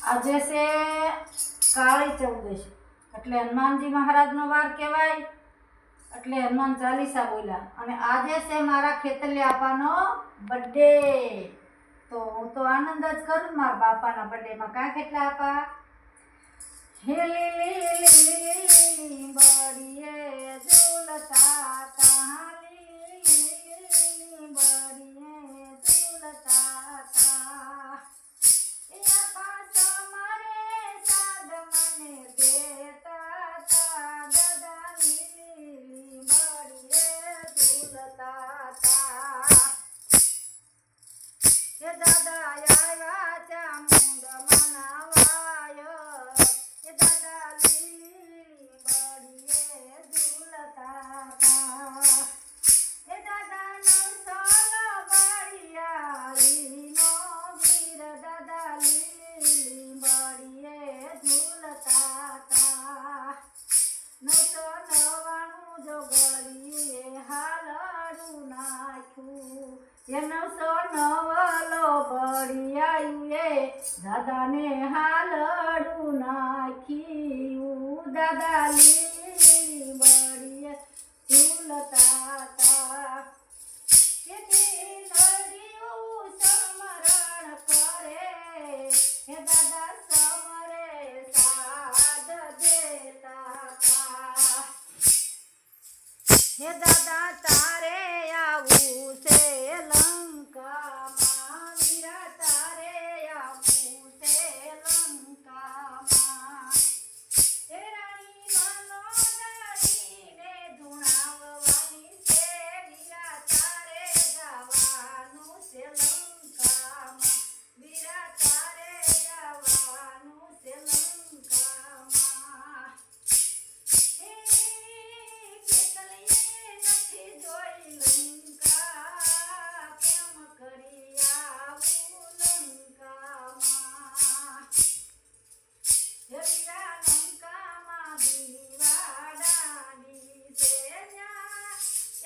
આજે છે કાળી ચૌદશ એટલે હનુમાનજી મહારાજનો વાર કહેવાય એટલે હનુમાન ચાલીસા બોલ્યા અને આજે છે મારા ખેતલિયા આપાનો બર્થડે તો હું તો આનંદ જ કરું મારા બાપાના બર્થડેમાં કાં કેટલા આપા હેલી લીલી બળીએ ઝૂલતા તાલી બળીએ ઝૂલતા તા એ આપા તમારે સાદ મને દેતા તા દાદા લીલી બળીએ ઝૂલતા તા એ દાદા આવ્યા ચામુંડ મનાવાયો એ દાદા લીલી બળીએ ઝૂલતા તા એ દાદા નવસાલા બાળિયાળીનો વીર દાદા લીલી બળીએ ઝૂલતા તા 999 જોગળીએ હાલડું નાખ્યું એ 909 બળિયાએ દાદાને હાલડું નાખ્યું દાદા લીલી બળીએ ઝૂલતા તા તેથી નળિયું સમરણ કરે હે દાદા સમરે સાદ દેતા તા હે દાદા તારે આવું છે લંકામાં વીરા તારે આવું છે લંકામાં હે રાણી મનોદરીને ધૂણાવવાની છે વીરા તારે જવાનું છે લંકામાં વીરા તારે જવાનું છે લંકામાં હે ખેતલીએ નથી જોઈ લંકા કેમ કરી આવું લંકામાં હે વીરા લંકામાં દીવાડાની છે ન્યા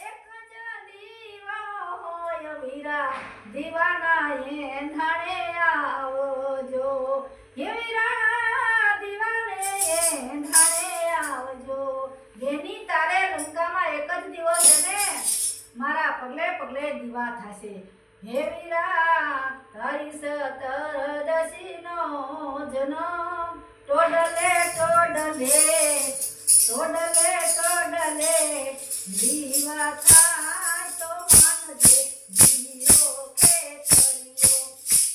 એક જ દીવો હોય વીરા દીવાના એંધાણે આવજો હે વીરા દીવાને એંધાણે આવજો જેની તારે લંકામાં એક જ દીવો છે ને મારા પગલે પગલે દીવા થશે હે વીરા તારી સતરદશીનો જન્મ ટોડલે ટોડલે ટોડલે ટોડલે દીવા થાય તો માનજે દીવો ખેતલિયો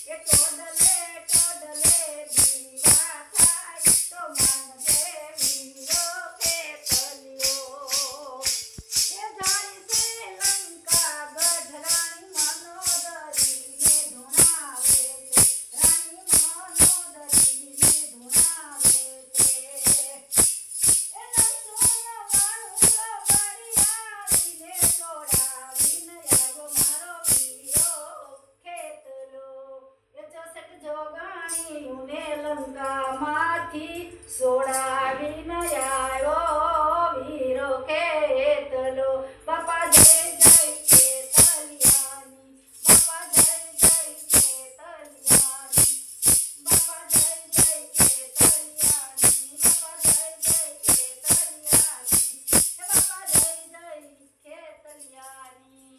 એ ટોડલે ટોડલે દીવા થાય તો માનજે દીવો ખેતલિયો એ જાણી છે લંકા ગઢ રાણી મનોદરીને ધૂણાવે છે રાણી મનોદરીને ધૂણાવે છે એ નસોયા વાળું બળિયાળીને છોડાવીને આવો મારો વીરો ખેતલો એ 64 જોગણીઓને લંકામાંથી છોડા